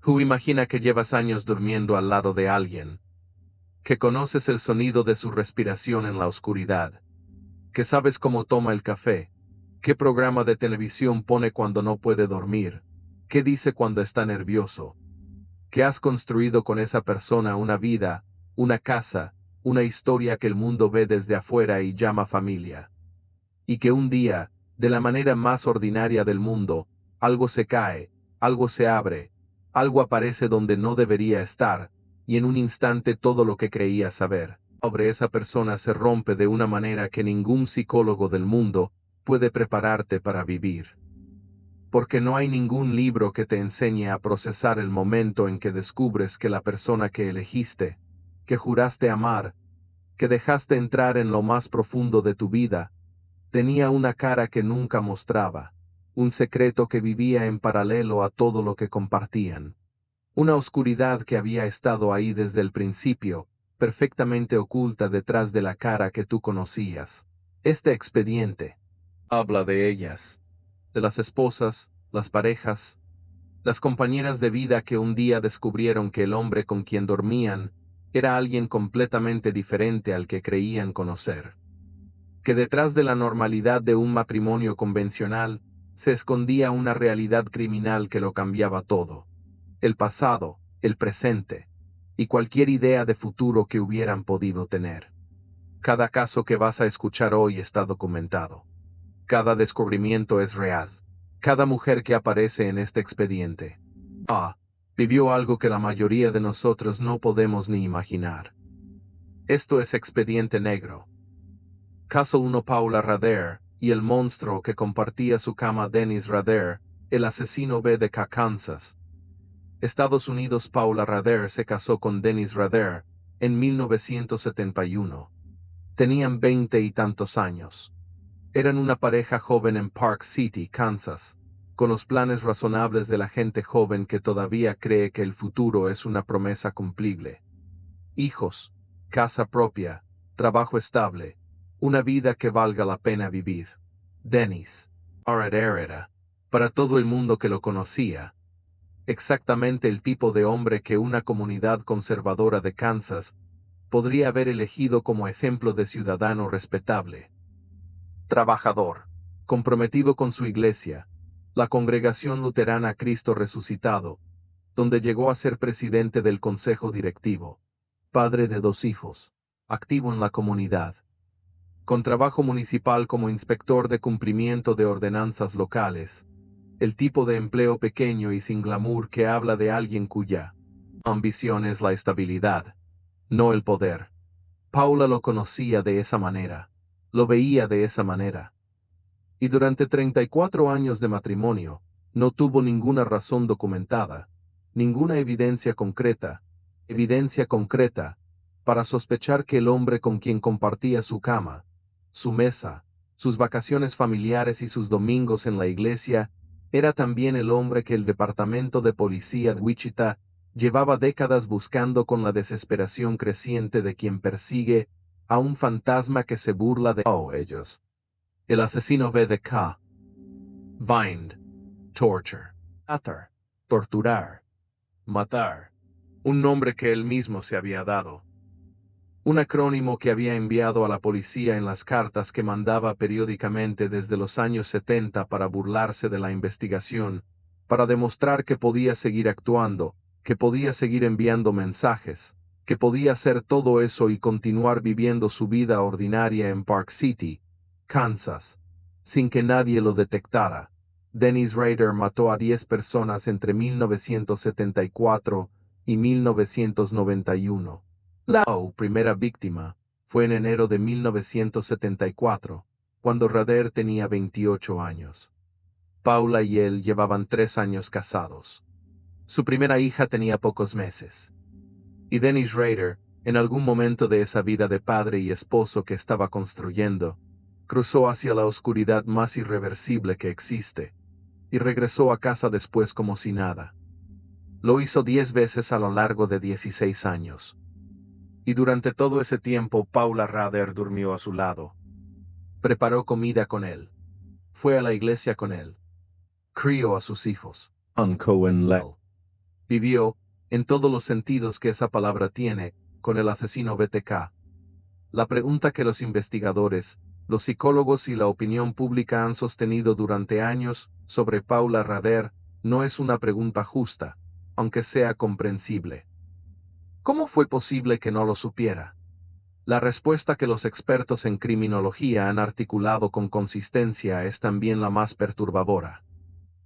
Imagina que llevas años durmiendo al lado de alguien, que conoces el sonido de su respiración en la oscuridad, que sabes cómo toma el café, qué programa de televisión pone cuando no puede dormir, qué dice cuando está nervioso, que has construido con esa persona una vida, una casa, una historia que el mundo ve desde afuera y llama familia. Y que un día, de la manera más ordinaria del mundo, algo se cae, algo se abre, algo aparece donde no debería estar, y en un instante todo lo que creías saber sobre esa persona se rompe de una manera que ningún psicólogo del mundo puede prepararte para vivir. Porque no hay ningún libro que te enseñe a procesar el momento en que descubres que la persona que elegiste, que juraste amar, que dejaste entrar en lo más profundo de tu vida, tenía una cara que nunca mostraba, un secreto que vivía en paralelo a todo lo que compartían. Una oscuridad que había estado ahí desde el principio, perfectamente oculta detrás de la cara que tú conocías. Este expediente habla de ellas, de las esposas, las parejas, las compañeras de vida que un día descubrieron que el hombre con quien dormían era alguien completamente diferente al que creían conocer. Que detrás de la normalidad de un matrimonio convencional se escondía una realidad criminal que lo cambiaba todo. El pasado, el presente, y cualquier idea de futuro que hubieran podido tener. Cada caso que vas a escuchar hoy está documentado. Cada descubrimiento es real. Cada mujer que aparece en este expediente vivió algo que la mayoría de nosotros no podemos ni imaginar. Esto es Expediente Negro. Caso 1: Paula Rader, y el monstruo que compartía su cama. Dennis Rader, el asesino B de Kansas, Estados Unidos. Paula Rader se casó con Dennis Rader en 1971. Tenían 20 y tantos años. Eran una pareja joven en Park City, Kansas, con los planes razonables de la gente joven que todavía cree que el futuro es una promesa cumplible. Hijos, casa propia, trabajo estable, una vida que valga la pena vivir. Dennis Rader era, para todo el mundo que lo conocía, exactamente el tipo de hombre que una comunidad conservadora de Kansas podría haber elegido como ejemplo de ciudadano respetable. Trabajador, comprometido con su iglesia, la Congregación Luterana Cristo Resucitado, donde llegó a ser presidente del consejo directivo, padre de 2 hijos, activo en la comunidad, con trabajo municipal como inspector de cumplimiento de ordenanzas locales, el tipo de empleo pequeño y sin glamour que habla de alguien cuya ambición es la estabilidad, no el poder. Paula lo conocía de esa manera, lo veía de esa manera. Y durante 34 años de matrimonio, no tuvo ninguna razón documentada, ninguna evidencia concreta, para sospechar que el hombre con quien compartía su cama, su mesa, sus vacaciones familiares y sus domingos en la iglesia, era también el hombre que el departamento de policía de Wichita llevaba décadas buscando con la desesperación creciente de quien persigue a un fantasma que se burla de ellos. El asesino B de K. Bind, torture, atar, torturar, matar. Un nombre que él mismo se había dado. Un acrónimo que había enviado a la policía en las cartas que mandaba periódicamente desde los años 70 para burlarse de la investigación, para demostrar que podía seguir actuando, que podía seguir enviando mensajes, que podía hacer todo eso y continuar viviendo su vida ordinaria en Park City, Kansas, sin que nadie lo detectara. Dennis Rader mató a 10 personas entre 1974 y 1991. La primera víctima fue en enero de 1974, cuando Rader tenía 28 años. Paula y él llevaban 3 años casados. Su primera hija tenía pocos meses. Y Dennis Rader, en algún momento de esa vida de padre y esposo que estaba construyendo, cruzó hacia la oscuridad más irreversible que existe, y regresó a casa después como si nada. Lo hizo 10 veces a lo largo de 16 años. Y durante todo ese tiempo Paula Rader durmió a su lado. Preparó comida con él. Fue a la iglesia con él. Crió a sus hijos. Cohen Lell. Vivió, en todos los sentidos que esa palabra tiene, con el asesino BTK. La pregunta que los investigadores, los psicólogos y la opinión pública han sostenido durante años sobre Paula Rader no es una pregunta justa, aunque sea comprensible. ¿Cómo fue posible que no lo supiera? La respuesta que los expertos en criminología han articulado con consistencia es también la más perturbadora.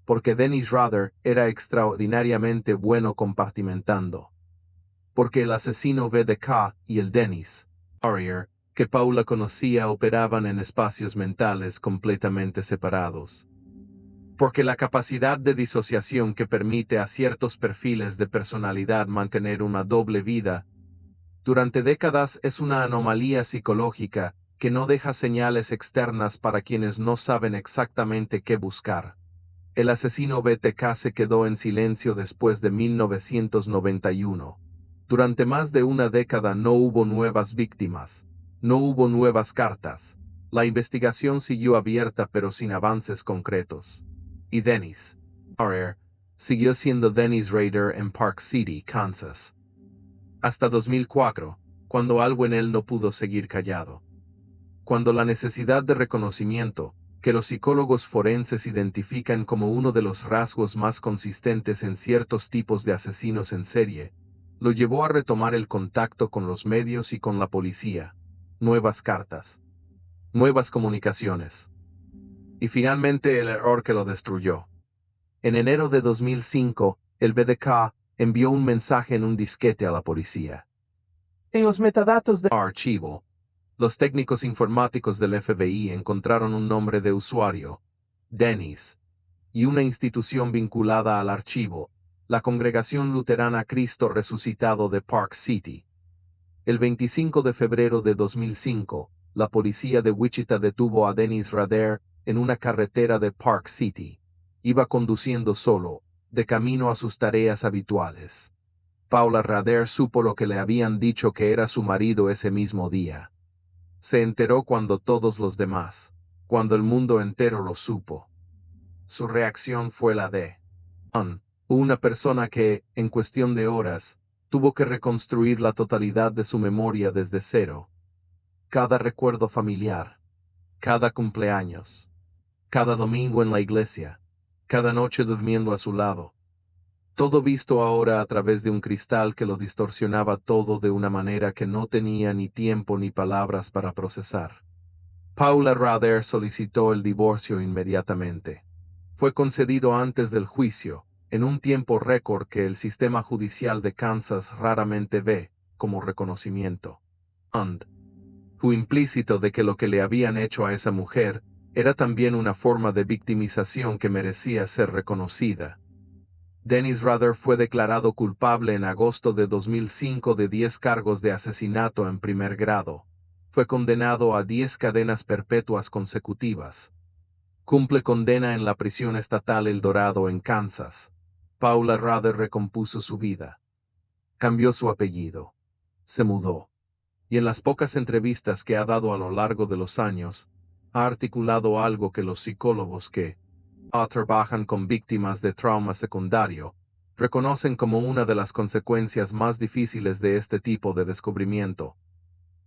Porque Dennis Rader era extraordinariamente bueno compartimentando. Porque el asesino BTK y el Dennis Warrior que Paula conocía operaban en espacios mentales completamente separados. Porque la capacidad de disociación que permite a ciertos perfiles de personalidad mantener una doble vida durante décadas es una anomalía psicológica que no deja señales externas para quienes no saben exactamente qué buscar. El asesino BTK se quedó en silencio después de 1991. Durante más de una década no hubo nuevas víctimas, no hubo nuevas cartas. La investigación siguió abierta pero sin avances concretos. Y Dennis Rader siguió siendo Dennis Rader en Park City, Kansas. Hasta 2004, cuando algo en él no pudo seguir callado. Cuando la necesidad de reconocimiento, que los psicólogos forenses identifican como uno de los rasgos más consistentes en ciertos tipos de asesinos en serie, lo llevó a retomar el contacto con los medios y con la policía, nuevas cartas, nuevas comunicaciones. Y finalmente el error que lo destruyó. En enero de 2005, el BTK envió un mensaje en un disquete a la policía. En los metadatos del archivo, los técnicos informáticos del FBI encontraron un nombre de usuario, Dennis, y una institución vinculada al archivo, la Congregación Luterana Cristo Resucitado de Park City. El 25 de febrero de 2005, la policía de Wichita detuvo a Dennis Rader en una carretera de Park City. Iba conduciendo solo, de camino a sus tareas habituales. Paula Rader supo lo que le habían dicho que era su marido ese mismo día. Se enteró cuando todos los demás, cuando el mundo entero lo supo. Su reacción fue la de una persona que, en cuestión de horas, tuvo que reconstruir la totalidad de su memoria desde cero. Cada recuerdo familiar, cada cumpleaños, cada domingo en la iglesia, cada noche durmiendo a su lado. Todo visto ahora a través de un cristal que lo distorsionaba todo de una manera que no tenía ni tiempo ni palabras para procesar. Paula Rader solicitó el divorcio inmediatamente. Fue concedido antes del juicio, en un tiempo récord que el sistema judicial de Kansas raramente ve, como reconocimiento. Fue implícito de que lo que le habían hecho a esa mujer era también una forma de victimización que merecía ser reconocida. Dennis Rader fue declarado culpable en agosto de 2005 de 10 cargos de asesinato en primer grado. Fue condenado a 10 cadenas perpetuas consecutivas. Cumple condena en la prisión estatal El Dorado en Kansas. Paula Rader recompuso su vida. Cambió su apellido. Se mudó. Y en las pocas entrevistas que ha dado a lo largo de los años, ha articulado algo que los psicólogos que trabajan con víctimas de trauma secundario, reconocen como una de las consecuencias más difíciles de este tipo de descubrimiento.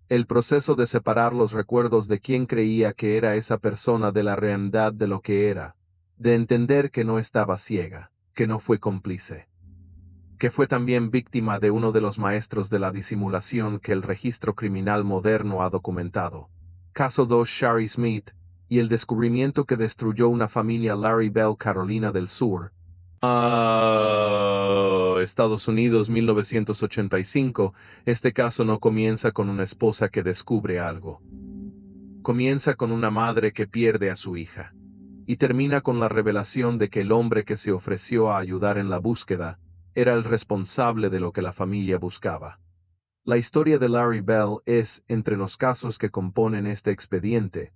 El proceso de separar los recuerdos de quien creía que era esa persona de la realidad de lo que era, de entender que no estaba ciega, que no fue cómplice, que fue también víctima de uno de los maestros de la disimulación que el registro criminal moderno ha documentado. Caso 2 Shari Smith, y el descubrimiento que destruyó una familia Larry Bell, Carolina del Sur. Estados Unidos 1985, este caso no comienza con una esposa que descubre algo. Comienza con una madre que pierde a su hija. Y termina con la revelación de que el hombre que se ofreció a ayudar en la búsqueda, era el responsable de lo que la familia buscaba. La historia de Larry Bell es, entre los casos que componen este expediente,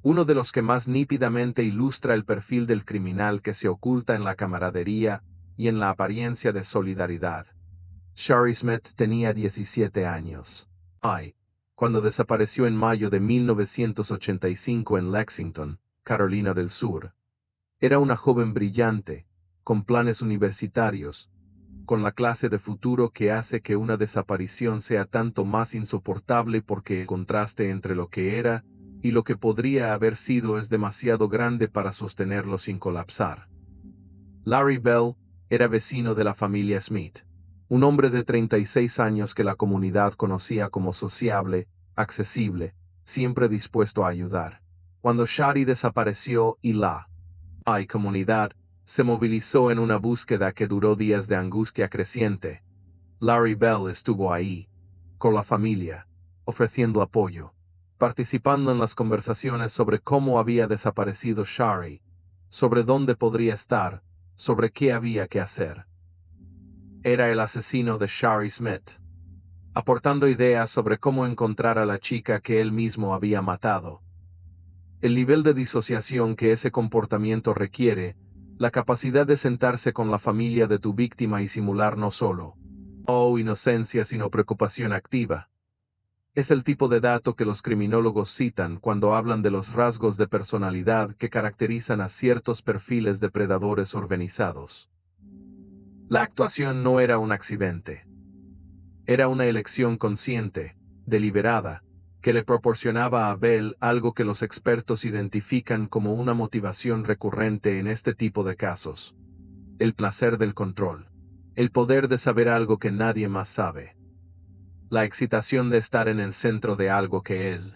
uno de los que más nítidamente ilustra el perfil del criminal que se oculta en la camaradería y en la apariencia de solidaridad. Shari Smith tenía 17 años. Cuando desapareció en mayo de 1985 en Lexington, Carolina del Sur. Era una joven brillante, con planes universitarios, con la clase de futuro que hace que una desaparición sea tanto más insoportable porque el contraste entre lo que era y lo que podría haber sido es demasiado grande para sostenerlo sin colapsar. Larry Bell era vecino de la familia Smith, un hombre de 36 años que la comunidad conocía como sociable, accesible, siempre dispuesto a ayudar. Cuando Shari desapareció y la comunidad se movilizó en una búsqueda que duró días de angustia creciente, Larry Bell estuvo ahí, con la familia, ofreciendo apoyo, participando en las conversaciones sobre cómo había desaparecido Shari, sobre dónde podría estar, sobre qué había que hacer. Era el asesino de Shari Smith, aportando ideas sobre cómo encontrar a la chica que él mismo había matado. El nivel de disociación que ese comportamiento requiere, la capacidad de sentarse con la familia de tu víctima y simular no solo inocencia sino preocupación activa. Es el tipo de dato que los criminólogos citan cuando hablan de los rasgos de personalidad que caracterizan a ciertos perfiles de predadores organizados. La actuación no era un accidente. Era una elección consciente, deliberada, que le proporcionaba a Bell algo que los expertos identifican como una motivación recurrente en este tipo de casos: el placer del control, el poder de saber algo que nadie más sabe, la excitación de estar en el centro de algo que él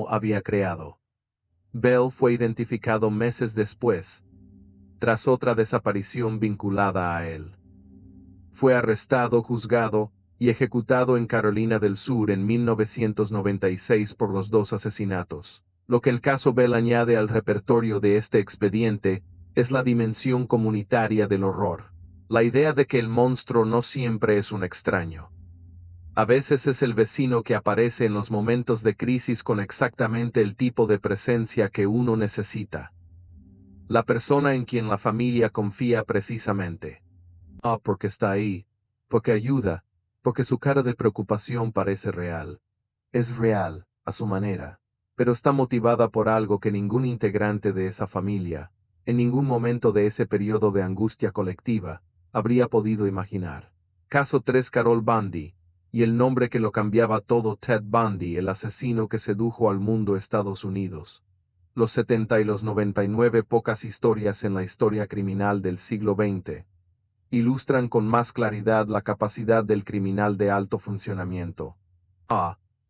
había creado. Bell fue identificado meses después, tras otra desaparición vinculada a él. Fue arrestado, juzgado y ejecutado en Carolina del Sur en 1996 por los dos asesinatos. Lo que el caso Bell añade al repertorio de este expediente es la dimensión comunitaria del horror. La idea de que el monstruo no siempre es un extraño. A veces es el vecino que aparece en los momentos de crisis con exactamente el tipo de presencia que uno necesita. La persona en quien la familia confía precisamente. Porque está ahí, porque ayuda, porque su cara de preocupación parece real. Es real, a su manera, pero está motivada por algo que ningún integrante de esa familia, en ningún momento de ese periodo de angustia colectiva, habría podido imaginar. Caso 3: Carol Bundy, y el nombre que lo cambiaba todo: Ted Bundy, el asesino que sedujo al mundo Estados Unidos. Los 70 y los 99 pocas historias en la historia criminal del siglo XX ilustran con más claridad la capacidad del criminal de alto funcionamiento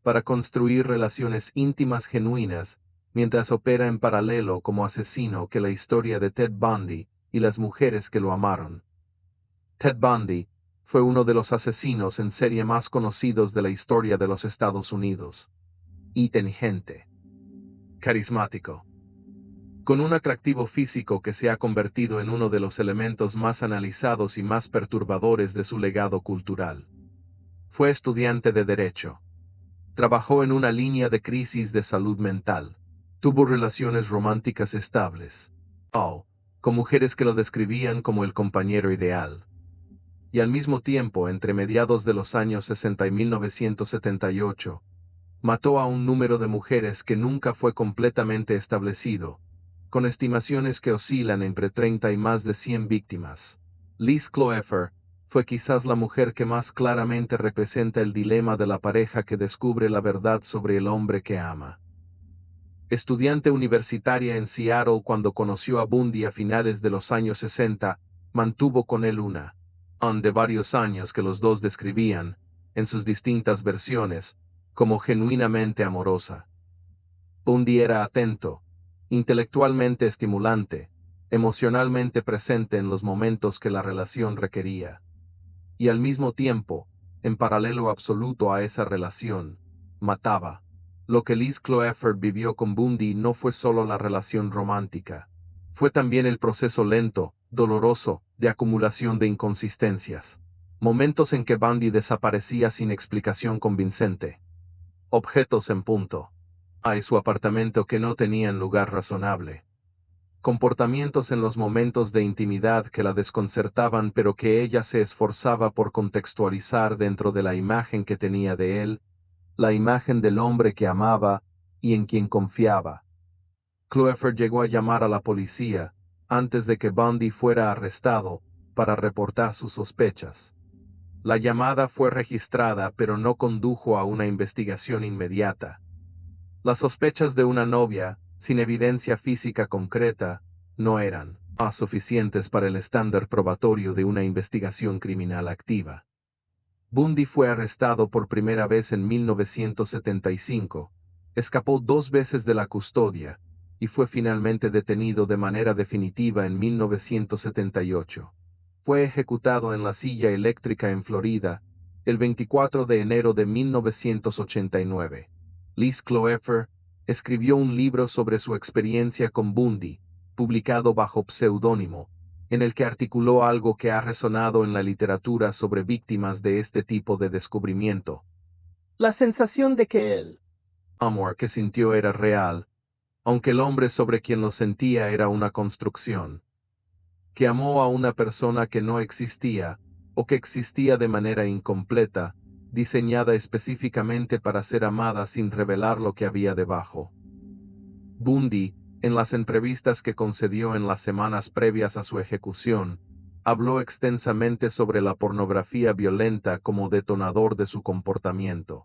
para construir relaciones íntimas genuinas, mientras opera en paralelo como asesino, que la historia de Ted Bundy y las mujeres que lo amaron. Ted Bundy fue uno de los asesinos en serie más conocidos de la historia de los Estados Unidos. Inteligente, carismático, con un atractivo físico que se ha convertido en uno de los elementos más analizados y más perturbadores de su legado cultural. Fue estudiante de Derecho. Trabajó en una línea de crisis de salud mental. Tuvo relaciones románticas estables, con mujeres que lo describían como el compañero ideal. Y al mismo tiempo, entre mediados de los años 60 y 1978, mató a un número de mujeres que nunca fue completamente establecido, con estimaciones que oscilan entre 30 y más de 100 víctimas. Liz Cloefer fue quizás la mujer que más claramente representa el dilema de la pareja que descubre la verdad sobre el hombre que ama. Estudiante universitaria en Seattle cuando conoció a Bundy a finales de los años 60, mantuvo con él una de varios años que los dos describían, en sus distintas versiones, como genuinamente amorosa. Bundy era atento, intelectualmente estimulante, emocionalmente presente en los momentos que la relación requería. Y al mismo tiempo, en paralelo absoluto a esa relación, mataba. Lo que Liz Cloefer vivió con Bundy no fue solo la relación romántica. Fue también el proceso lento, doloroso, de acumulación de inconsistencias. Momentos en que Bundy desaparecía sin explicación convincente. Objetos en punto y su apartamento que no tenían lugar razonable. Comportamientos en los momentos de intimidad que la desconcertaban pero que ella se esforzaba por contextualizar dentro de la imagen que tenía de él, la imagen del hombre que amaba y en quien confiaba. Cloefer llegó a llamar a la policía, antes de que Bundy fuera arrestado, para reportar sus sospechas. La llamada fue registrada pero no condujo a una investigación inmediata. Las sospechas de una novia, sin evidencia física concreta, no eran más suficientes para el estándar probatorio de una investigación criminal activa. Bundy fue arrestado por primera vez en 1975, escapó 2 veces de la custodia, y fue finalmente detenido de manera definitiva en 1978. Fue ejecutado en la silla eléctrica en Florida, el 24 de enero de 1989. Liz Kloepfer escribió un libro sobre su experiencia con Bundy, publicado bajo pseudónimo, en el que articuló algo que ha resonado en la literatura sobre víctimas de este tipo de descubrimiento. La sensación de que el amor que sintió era real, aunque el hombre sobre quien lo sentía era una construcción. Que amó a una persona que no existía, o que existía de manera incompleta, diseñada específicamente para ser amada sin revelar lo que había debajo. Bundy, en las entrevistas que concedió en las semanas previas a su ejecución, habló extensamente sobre la pornografía violenta como detonador de su comportamiento.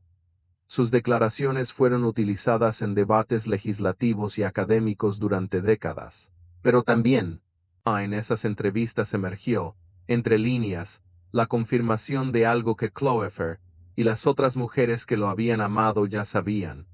Sus declaraciones fueron utilizadas en debates legislativos y académicos durante décadas, pero también, en esas entrevistas emergió, entre líneas, la confirmación de algo que Kloepfer y las otras mujeres que lo habían amado ya sabían: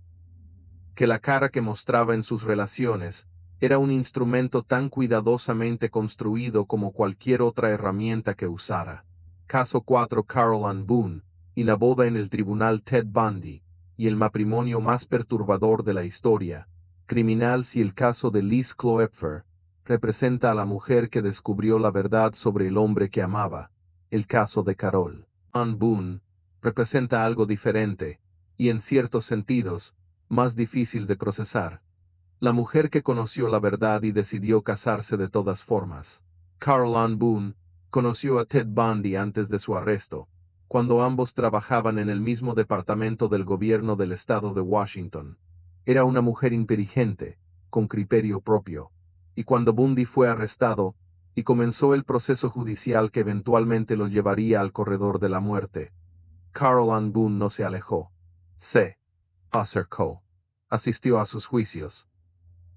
que la cara que mostraba en sus relaciones era un instrumento tan cuidadosamente construido como cualquier otra herramienta que usara. Caso 4: Carol Ann Boone, y la boda en el tribunal Ted Bundy, y el matrimonio más perturbador de la historia, criminal. Si el caso de Liz Kloepfer representa a la mujer que descubrió la verdad sobre el hombre que amaba, el caso de Carol Ann Boone representa algo diferente, y en ciertos sentidos, más difícil de procesar. La mujer que conoció la verdad y decidió casarse de todas formas. Carol Ann Boone conoció a Ted Bundy antes de su arresto, cuando ambos trabajaban en el mismo departamento del gobierno del estado de Washington. Era una mujer inteligente, con criterio propio, y cuando Bundy fue arrestado, y comenzó el proceso judicial que eventualmente lo llevaría al corredor de la muerte, Carol Ann Boone no se alejó. Se acercó, asistió a sus juicios,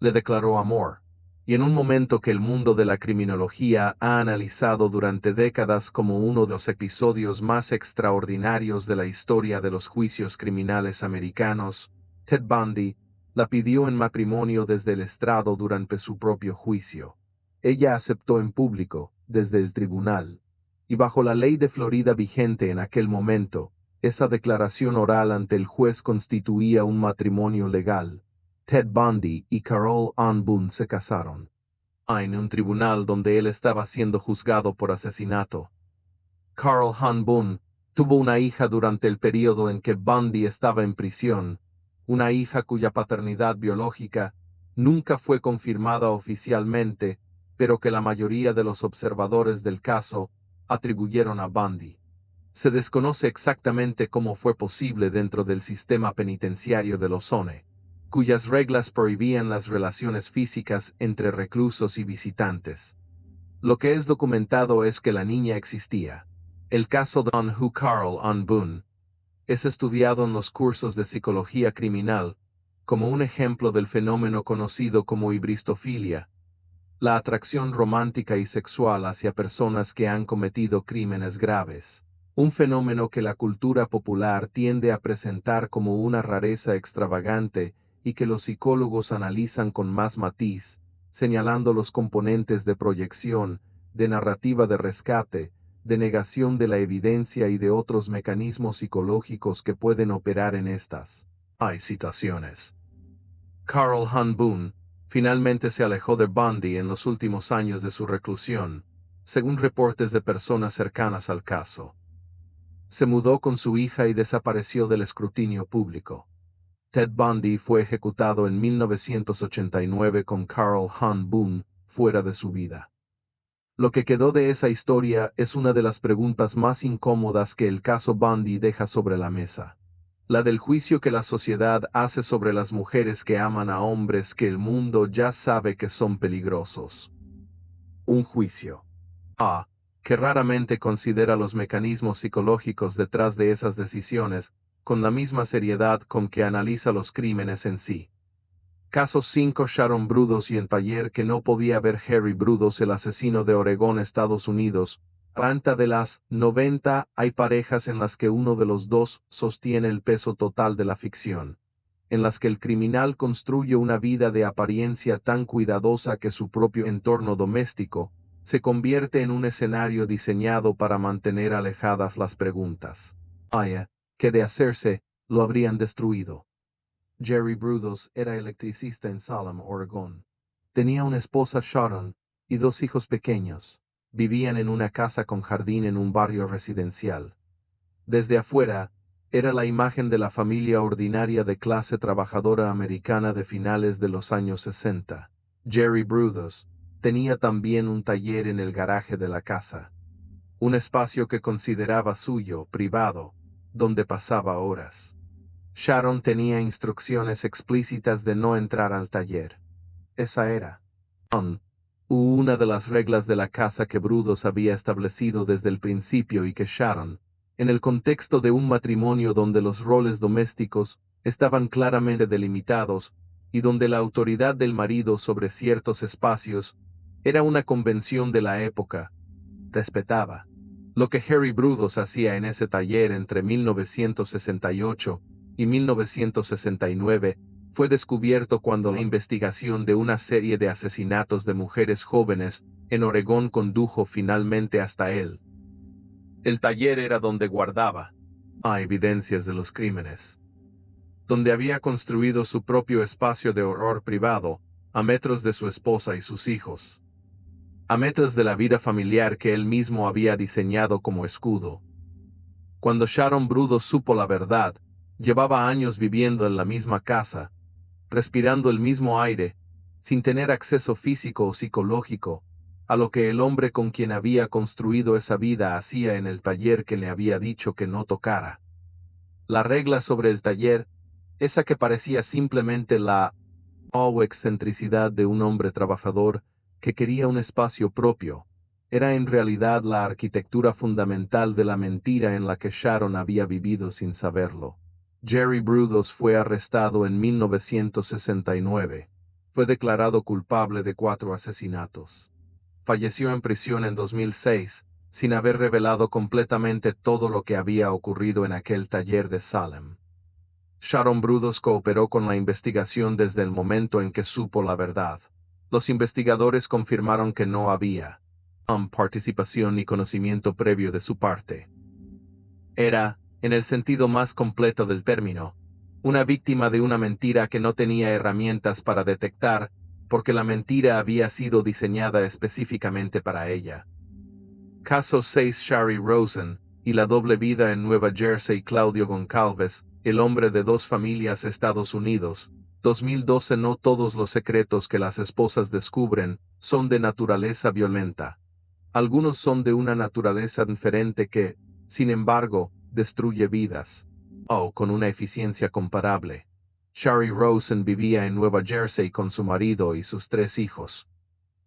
le declaró amor, y en un momento que el mundo de la criminología ha analizado durante décadas como uno de los episodios más extraordinarios de la historia de los juicios criminales americanos, Ted Bundy la pidió en matrimonio desde el estrado durante su propio juicio. Ella aceptó en público, desde el tribunal, y bajo la ley de Florida vigente en aquel momento, esa declaración oral ante el juez constituía un matrimonio legal. Ted Bundy y Carol Ann Boone se casaron en un tribunal donde él estaba siendo juzgado por asesinato. Carol Ann Boone tuvo una hija durante el período en que Bundy estaba en prisión, una hija cuya paternidad biológica nunca fue confirmada oficialmente, pero que la mayoría de los observadores del caso atribuyeron a Bundy. Se desconoce exactamente cómo fue posible dentro del sistema penitenciario de Lozone, cuyas reglas prohibían las relaciones físicas entre reclusos y visitantes. Lo que es documentado es que la niña existía. El caso de Carol Ann Boone es estudiado en los cursos de psicología criminal como un ejemplo del fenómeno conocido como hibristofilia, la atracción romántica y sexual hacia personas que han cometido crímenes graves. Un fenómeno que la cultura popular tiende a presentar como una rareza extravagante y que los psicólogos analizan con más matiz, señalando los componentes de proyección, de narrativa de rescate, de negación de la evidencia y de otros mecanismos psicológicos que pueden operar en estas situaciones. Carol Ann Boone finalmente se alejó de Bundy en los últimos años de su reclusión, según reportes de personas cercanas al caso. Se mudó con su hija y desapareció del escrutinio público. Ted Bundy fue ejecutado en 1989 con Carol Ann Boone fuera de su vida. Lo que quedó de esa historia es una de las preguntas más incómodas que el caso Bundy deja sobre la mesa. La del juicio que la sociedad hace sobre las mujeres que aman a hombres que el mundo ya sabe que son peligrosos. Un juicio que raramente considera los mecanismos psicológicos detrás de esas decisiones, con la misma seriedad con que analiza los crímenes en sí. Caso 5. Sharon Brudos y el taller que no podía ver. Harry Brudos, el asesino de Oregón, Estados Unidos. Planta de las 90, hay parejas en las que uno de los dos sostiene el peso total de la ficción, en las que el criminal construye una vida de apariencia tan cuidadosa que su propio entorno doméstico se convierte en un escenario diseñado para mantener alejadas las preguntas. Vaya, que de hacerse, lo habrían destruido. Jerry Brudos era electricista en Salem, Oregón. Tenía una esposa, Sharon, y 2 hijos pequeños. Vivían en una casa con jardín en un barrio residencial. Desde afuera, era la imagen de la familia ordinaria de clase trabajadora americana de finales de los años 60. Jerry Brudos tenía también un taller en el garaje de la casa. Un espacio que consideraba suyo, privado, donde pasaba horas. Sharon tenía instrucciones explícitas de no entrar al taller. Esa era una de las reglas de la casa que Brudos había establecido desde el principio y que Sharon, en el contexto de un matrimonio donde los roles domésticos estaban claramente delimitados y donde la autoridad del marido sobre ciertos espacios era una convención de la época, respetaba. Lo que Harry Brudos hacía en ese taller entre 1968 y 1969 fue descubierto cuando la investigación de una serie de asesinatos de mujeres jóvenes en Oregón condujo finalmente hasta él. El taller era donde guardaba evidencias de los crímenes, donde había construido su propio espacio de horror privado, a metros de su esposa y sus hijos, a metros de la vida familiar que él mismo había diseñado como escudo. Cuando Sharon Brudos supo la verdad, llevaba años viviendo en la misma casa, respirando el mismo aire, sin tener acceso físico o psicológico a lo que el hombre con quien había construido esa vida hacía en el taller que le había dicho que no tocara. La regla sobre el taller, esa que parecía simplemente la excentricidad de un hombre trabajador que quería un espacio propio, era en realidad la arquitectura fundamental de la mentira en la que Sharon había vivido sin saberlo. Jerry Brudos fue arrestado en 1969. Fue declarado culpable de 4 asesinatos. Falleció en prisión en 2006, sin haber revelado completamente todo lo que había ocurrido en aquel taller de Salem. Sharon Brudos cooperó con la investigación desde el momento en que supo la verdad. Los investigadores confirmaron que no había participación ni conocimiento previo de su parte. Era, en el sentido más completo del término, una víctima de una mentira que no tenía herramientas para detectar, porque la mentira había sido diseñada específicamente para ella. Caso 6. Shari Rosen y la doble vida en Nueva Jersey. Claudio Goncalves, el hombre de 2 familias, Estados Unidos, 2012. No todos los secretos que las esposas descubren son de naturaleza violenta. Algunos son de una naturaleza diferente que, sin embargo, destruye vidas, con una eficiencia comparable. Shari Rosen vivía en Nueva Jersey con su marido y sus 3 hijos.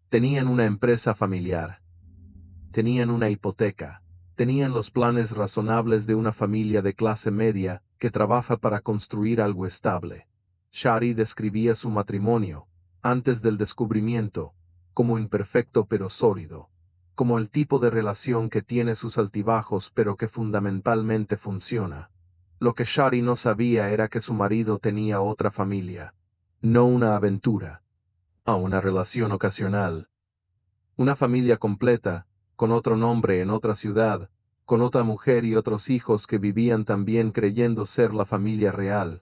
Tenían una empresa familiar. Tenían una hipoteca. Tenían los planes razonables de una familia de clase media que trabaja para construir algo estable. Shari describía su matrimonio, antes del descubrimiento, como imperfecto pero sólido, como el tipo de relación que tiene sus altibajos pero que fundamentalmente funciona. Lo que Shari no sabía era que su marido tenía otra familia, no una aventura, una relación ocasional. Una familia completa, con otro nombre en otra ciudad, con otra mujer y otros hijos que vivían también creyendo ser la familia real.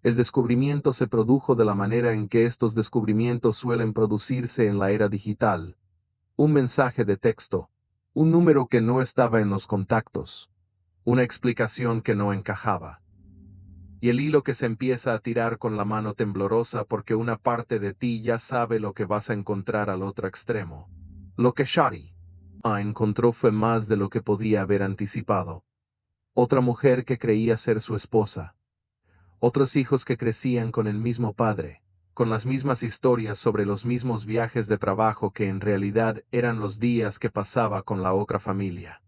El descubrimiento se produjo de la manera en que estos descubrimientos suelen producirse en la era digital. Un mensaje de texto, un número que no estaba en los contactos, una explicación que no encajaba. Y el hilo que se empieza a tirar con la mano temblorosa porque una parte de ti ya sabe lo que vas a encontrar al otro extremo. Lo que Shari encontró fue más de lo que podía haber anticipado. Otra mujer que creía ser su esposa. Otros hijos que crecían con el mismo padre. con las mismas historias sobre los mismos viajes de trabajo que en realidad eran los días que pasaba con la otra familia.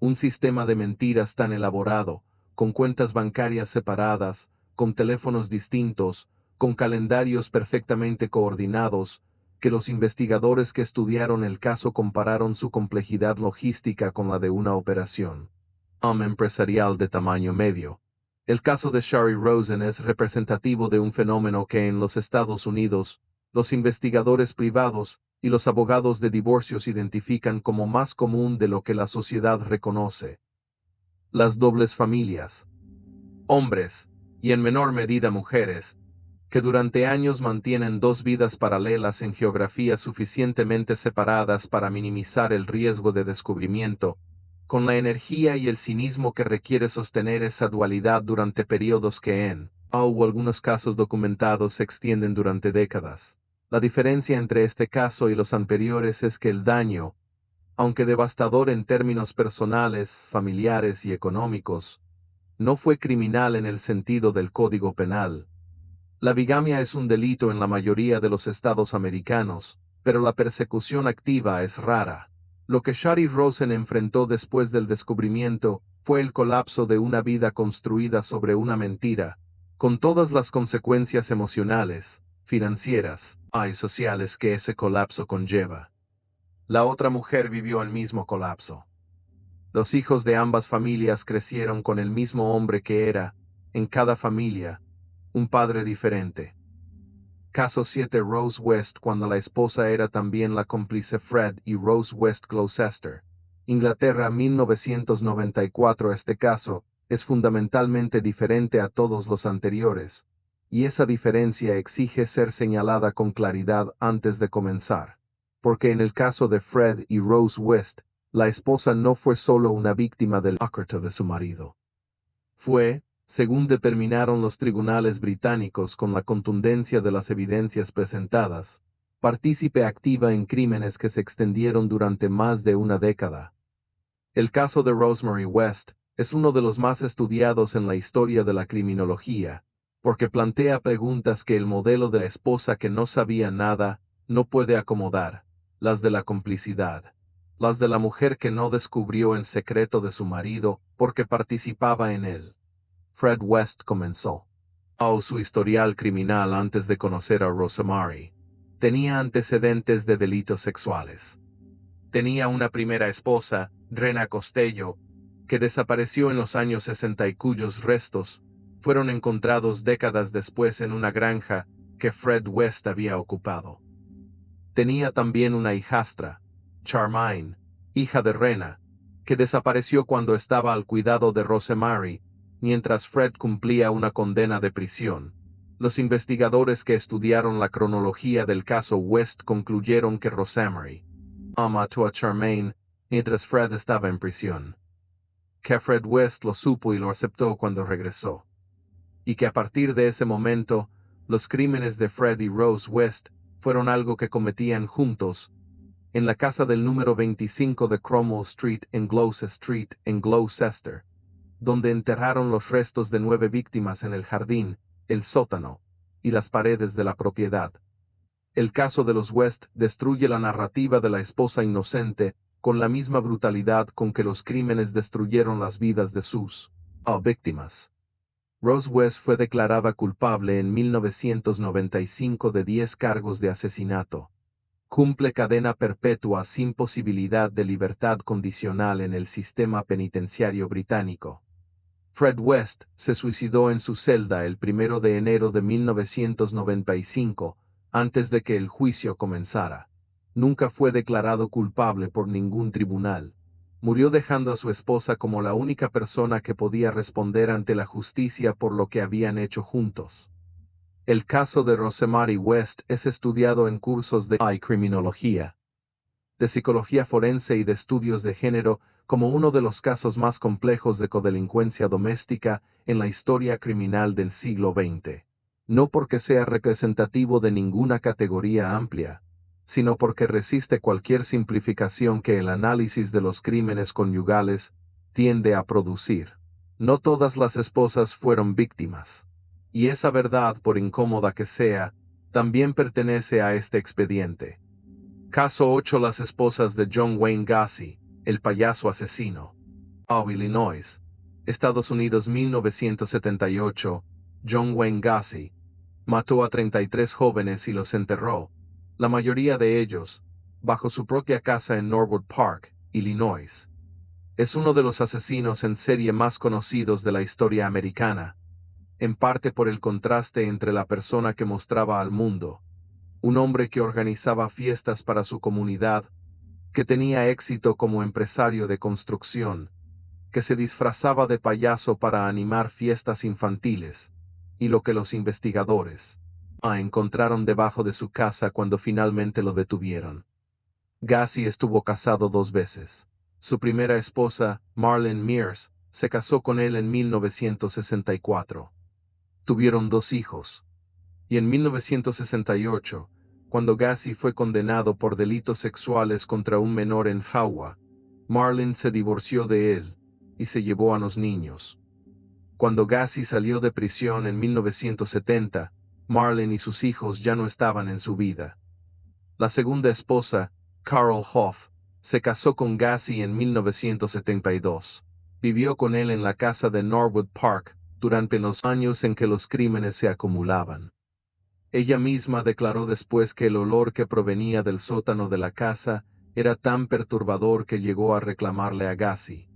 Un sistema de mentiras tan elaborado, con cuentas bancarias separadas, con teléfonos distintos, con calendarios perfectamente coordinados, que los investigadores que estudiaron el caso compararon su complejidad logística con la de una operación empresarial de tamaño medio. El caso de Shari Rosen es representativo de un fenómeno que en los Estados Unidos, los investigadores privados y los abogados de divorcios identifican como más común de lo que la sociedad reconoce. Las dobles familias. Hombres, y en menor medida mujeres, que durante años mantienen dos vidas paralelas en geografías suficientemente separadas para minimizar el riesgo de descubrimiento, con la energía y el cinismo que requiere sostener esa dualidad durante periodos que en algunos casos documentados se extienden durante décadas. La diferencia entre este caso y los anteriores es que el daño, aunque devastador en términos personales, familiares y económicos, no fue criminal en el sentido del Código Penal. La bigamia es un delito en la mayoría de los estados americanos, pero la persecución activa es rara. Lo que Shari Rosen enfrentó después del descubrimiento fue el colapso de una vida construida sobre una mentira, con todas las consecuencias emocionales, financieras y sociales que ese colapso conlleva. La otra mujer vivió el mismo colapso. Los hijos de ambas familias crecieron con el mismo hombre que era, en cada familia, un padre diferente. Caso 7 Rose West cuando la esposa era también la cómplice Fred y Rose West Gloucester, Inglaterra 1994. Este caso es fundamentalmente diferente a todos los anteriores, y esa diferencia exige ser señalada con claridad antes de comenzar, porque en el caso de Fred y Rose West, la esposa no fue solo una víctima del acto de su marido. Fue, según determinaron los tribunales británicos con la contundencia de las evidencias presentadas, partícipe activa en crímenes que se extendieron durante más de una década. El caso de Rosemary West es uno de los más estudiados en la historia de la criminología, porque plantea preguntas que el modelo de la esposa que no sabía nada no puede acomodar, las de la complicidad, las de la mujer que no descubrió el secreto de su marido porque participaba en él. Fred West comenzó su historial criminal antes de conocer a Rosemary. Tenía antecedentes de delitos sexuales. Tenía una primera esposa, Rena Costello, que desapareció en los años 60 y cuyos restos fueron encontrados décadas después en una granja que Fred West había ocupado. Tenía también una hijastra, Charmaine, hija de Rena, que desapareció cuando estaba al cuidado de Rosemary, mientras Fred cumplía una condena de prisión. Los investigadores que estudiaron la cronología del caso West concluyeron que Rosemary mató a Charmaine mientras Fred estaba en prisión. Que Fred West lo supo y lo aceptó cuando regresó. Y que a partir de ese momento, los crímenes de Fred y Rose West fueron algo que cometían juntos, en la casa del número 25 de Cromwell Street en Gloucester, donde enterraron los restos de 9 víctimas en el jardín, el sótano y las paredes de la propiedad. El caso de los West destruye la narrativa de la esposa inocente con la misma brutalidad con que los crímenes destruyeron las vidas de sus víctimas. Rose West fue declarada culpable en 1995 de 10 cargos de asesinato. Cumple cadena perpetua sin posibilidad de libertad condicional en el sistema penitenciario británico. Fred West se suicidó en su celda el 1 de enero de 1995, antes de que el juicio comenzara. Nunca fue declarado culpable por ningún tribunal. Murió dejando a su esposa como la única persona que podía responder ante la justicia por lo que habían hecho juntos. El caso de Rosemary West es estudiado en cursos de criminología, de psicología forense y de estudios de género como uno de los casos más complejos de codelincuencia doméstica en la historia criminal del siglo XX. No porque sea representativo de ninguna categoría amplia, sino porque resiste cualquier simplificación que el análisis de los crímenes conyugales tiende a producir. No todas las esposas fueron víctimas. Y esa verdad, por incómoda que sea, también pertenece a este expediente. Caso 8. Las esposas de John Wayne Gacy, el payaso asesino. Illinois, Estados Unidos. 1978. John Wayne Gacy mató a 33 jóvenes y los enterró, la mayoría de ellos, bajo su propia casa en Norwood Park, Illinois. Es uno de los asesinos en serie más conocidos de la historia americana, en parte por el contraste entre la persona que mostraba al mundo, un hombre que organizaba fiestas para su comunidad, que tenía éxito como empresario de construcción, que se disfrazaba de payaso para animar fiestas infantiles, y lo que los investigadores encontraron debajo de su casa cuando finalmente lo detuvieron. Gacy estuvo casado 2 veces. Su primera esposa, Marlene Mears, se casó con él en 1964. Tuvieron 2 hijos. Y en 1968, cuando Gacy fue condenado por delitos sexuales contra un menor en Iowa, Marlene se divorció de él y se llevó a los niños. Cuando Gacy salió de prisión en 1970, Marlene y sus hijos ya no estaban en su vida. La segunda esposa, Carol Hoff, se casó con Gacy en 1972. Vivió con él en la casa de Norwood Park durante los años en que los crímenes se acumulaban. Ella misma declaró después que el olor que provenía del sótano de la casa era tan perturbador que llegó a reclamarle a Gacy.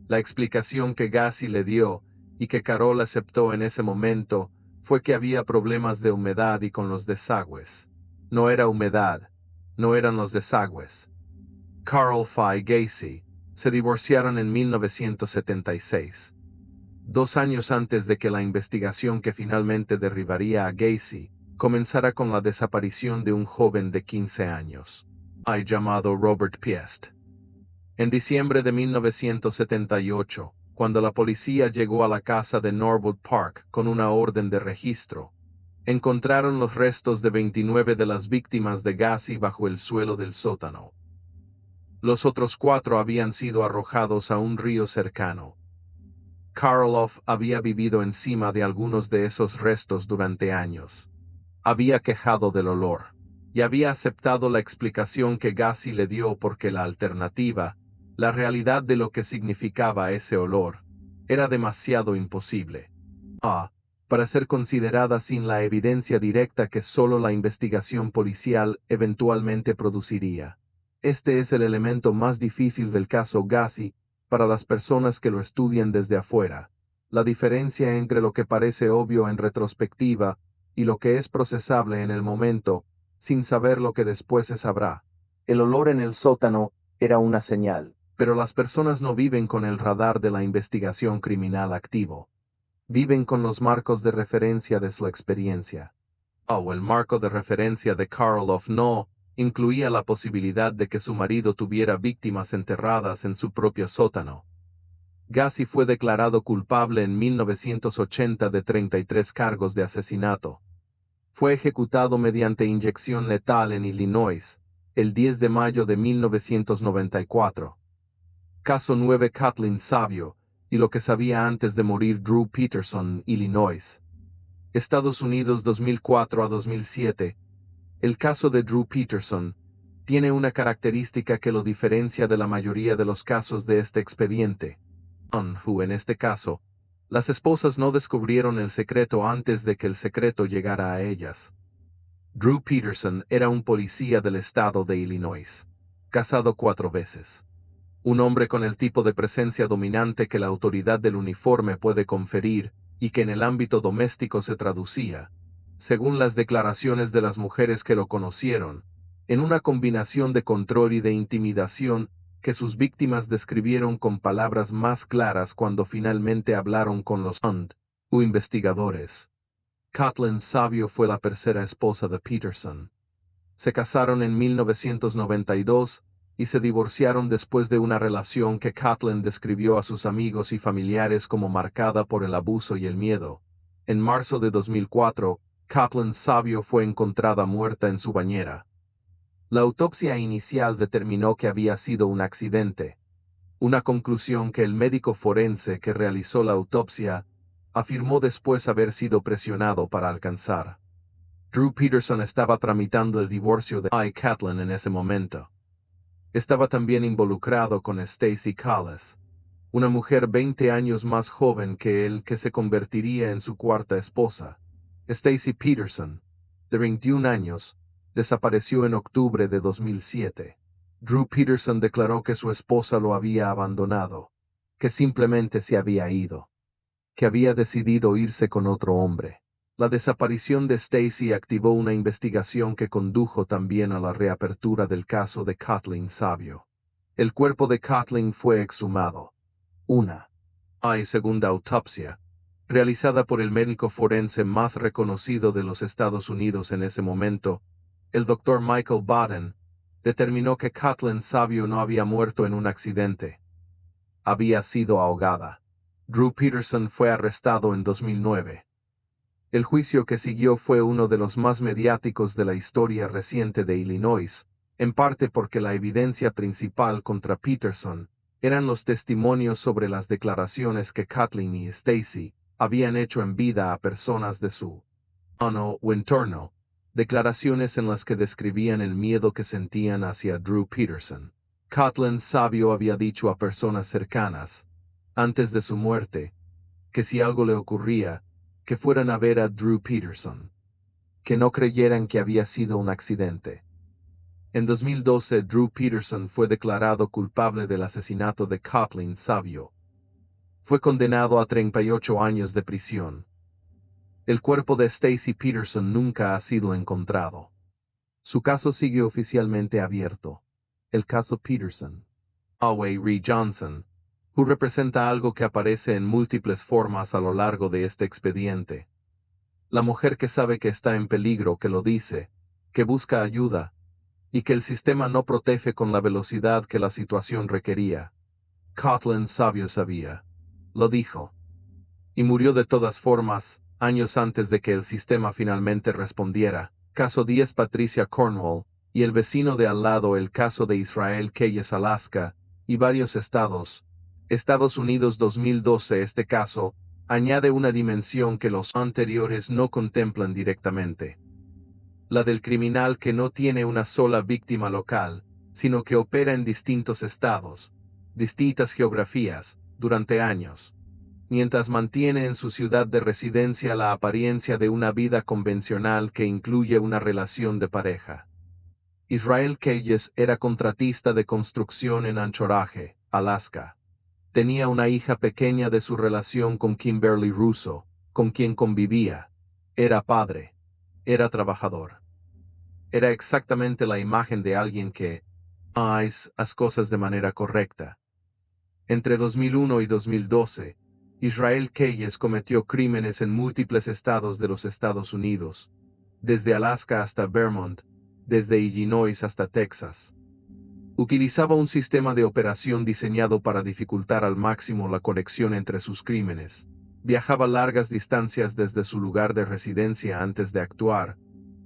La explicación que Gacy le dio, y que Carol aceptó en ese momento, fue que había problemas de humedad y con los desagües. No era humedad, no eran los desagües. Carol y Gacy se divorciaron en 1976. 2 años antes de que la investigación que finalmente derribaría a Gacy comenzara con la desaparición de un joven de 15 años, llamado Robert Piest. En diciembre de 1978, cuando la policía llegó a la casa de Norwood Park con una orden de registro, encontraron los restos de 29 de las víctimas de Gacy bajo el suelo del sótano. Los otros 4 habían sido arrojados a un río cercano. Karloff había vivido encima de algunos de esos restos durante años. Había quejado del olor, y había aceptado la explicación que Gacy le dio porque la alternativa, la realidad de lo que significaba ese olor, era demasiado imposible para ser considerada sin la evidencia directa que solo la investigación policial eventualmente produciría. Este es el elemento más difícil del caso Gacy para las personas que lo estudian desde afuera, la diferencia entre lo que parece obvio en retrospectiva y lo que es procesable en el momento, sin saber lo que después se sabrá. El olor en el sótano era una señal, pero las personas no viven con el radar de la investigación criminal activo. Viven con los marcos de referencia de su experiencia. El marco de referencia de Karloff no incluía la posibilidad de que su marido tuviera víctimas enterradas en su propio sótano. Gacy fue declarado culpable en 1980 de 33 cargos de asesinato. Fue ejecutado mediante inyección letal en Illinois, el 10 de mayo de 1994. Caso 9. Kathleen Savio, y lo que sabía antes de morir Drew Peterson, Illinois. Estados Unidos 2004 a 2007. El caso de Drew Peterson tiene una característica que lo diferencia de la mayoría de los casos de este expediente. En este caso, las esposas no descubrieron el secreto antes de que el secreto llegara a ellas. Drew Peterson era un policía del estado de Illinois, casado 4 veces. Un hombre con el tipo de presencia dominante que la autoridad del uniforme puede conferir, y que en el ámbito doméstico se traducía, según las declaraciones de las mujeres que lo conocieron, en una combinación de control y de intimidación que sus víctimas describieron con palabras más claras cuando finalmente hablaron con los investigadores. Kathleen Savio fue la tercera esposa de Peterson. Se casaron en 1992 y se divorciaron después de una relación que Kathleen describió a sus amigos y familiares como marcada por el abuso y el miedo. En marzo de 2004, Kathleen Savio fue encontrada muerta en su bañera. La autopsia inicial determinó que había sido un accidente, una conclusión que el médico forense que realizó la autopsia afirmó después haber sido presionado para alcanzar. Drew Peterson estaba tramitando el divorcio de Kathleen en ese momento. Estaba también involucrado con Stacy Collis, una mujer 20 años más joven que él que se convertiría en su cuarta esposa. Stacy Peterson, de 21 años, desapareció en octubre de 2007. Drew Peterson declaró que su esposa lo había abandonado, que simplemente se había ido, que había decidido irse con otro hombre. La desaparición de Stacy activó una investigación que condujo también a la reapertura del caso de Kathleen Savio. El cuerpo de Kathleen fue exhumado. Una segunda autopsia, realizada por el médico forense más reconocido de los Estados Unidos en ese momento, el Dr. Michael Baden, determinó que Kathleen Savio no había muerto en un accidente. Había sido ahogada. Drew Peterson fue arrestado en 2009. El juicio que siguió fue uno de los más mediáticos de la historia reciente de Illinois, en parte porque la evidencia principal contra Peterson eran los testimonios sobre las declaraciones que Kathleen y Stacy habían hecho en vida a personas de su o entorno, declaraciones en las que describían el miedo que sentían hacia Drew Peterson. Kathleen Savio había dicho a personas cercanas, antes de su muerte, que si algo le ocurría, que fueran a ver a Drew Peterson, que no creyeran que había sido un accidente. En 2012, Drew Peterson fue declarado culpable del asesinato de Kathleen Savio. Fue condenado a 38 años de prisión. El cuerpo de Stacy Peterson nunca ha sido encontrado. Su caso sigue oficialmente abierto. El caso Peterson. Away Ree Johnson, who representa algo que aparece en múltiples formas a lo largo de este expediente. La mujer que sabe que está en peligro, que lo dice, que busca ayuda, y que el sistema no protege con la velocidad que la situación requería. Kathleen Savio sabía. Lo dijo. Y murió de todas formas, años antes de que el sistema finalmente respondiera. Caso 10 Patricia Cornwall, y el vecino de al lado el caso de Israel Keyes Alaska, y varios estados. Estados Unidos 2012. Este caso añade una dimensión que los anteriores no contemplan directamente. La del criminal que no tiene una sola víctima local, sino que opera en distintos estados, distintas geografías, durante años, mientras mantiene en su ciudad de residencia la apariencia de una vida convencional que incluye una relación de pareja. Israel Keyes era contratista de construcción en Anchorage, Alaska. Tenía una hija pequeña de su relación con Kimberly Russo, con quien convivía. Era padre. Era trabajador. Era exactamente la imagen de alguien que hace las cosas de manera correcta. Entre 2001 y 2012, Israel Keyes cometió crímenes en múltiples estados de los Estados Unidos, desde Alaska hasta Vermont, desde Illinois hasta Texas. Utilizaba un sistema de operación diseñado para dificultar al máximo la conexión entre sus crímenes. Viajaba largas distancias desde su lugar de residencia antes de actuar.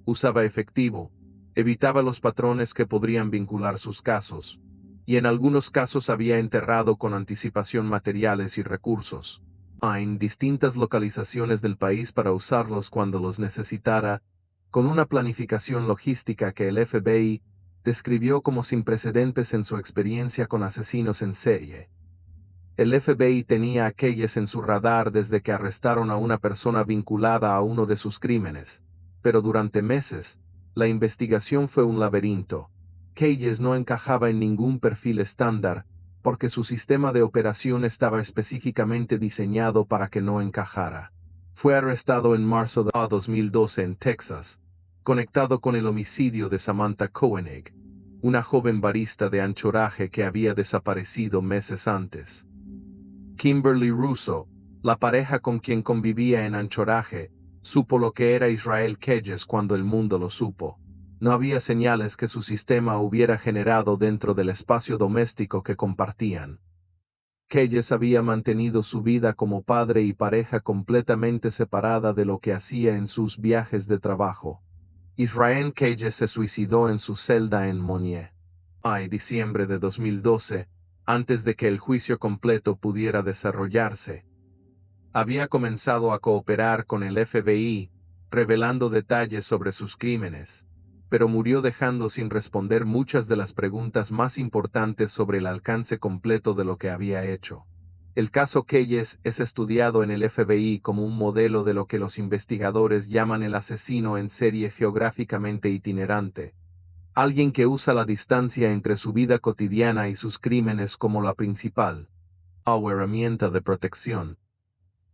Usaba efectivo. Evitaba los patrones que podrían vincular sus casos. Y en algunos casos había enterrado con anticipación materiales y recursos en distintas localizaciones del país para usarlos cuando los necesitara, con una planificación logística que el FBI describió como sin precedentes en su experiencia con asesinos en serie. El FBI tenía a Keyes en su radar desde que arrestaron a una persona vinculada a uno de sus crímenes, pero durante meses, la investigación fue un laberinto. Keyes no encajaba en ningún perfil estándar, porque su sistema de operación estaba específicamente diseñado para que no encajara. Fue arrestado en marzo de 2012 en Texas, conectado con el homicidio de Samantha Koenig, una joven barista de Anchorage que había desaparecido meses antes. Kimberly Russo, la pareja con quien convivía en Anchorage, supo lo que era Israel Keyes cuando el mundo lo supo. No había señales que su sistema hubiera generado dentro del espacio doméstico que compartían. Keyes había mantenido su vida como padre y pareja completamente separada de lo que hacía en sus viajes de trabajo. Israel Keyes se suicidó en su celda en Monnier. Diciembre de 2012, antes de que el juicio completo pudiera desarrollarse. Había comenzado a cooperar con el FBI, revelando detalles sobre sus crímenes, pero murió dejando sin responder muchas de las preguntas más importantes sobre el alcance completo de lo que había hecho. El caso Keyes es estudiado en el FBI como un modelo de lo que los investigadores llaman el asesino en serie geográficamente itinerante, alguien que usa la distancia entre su vida cotidiana y sus crímenes como la principal herramienta de protección.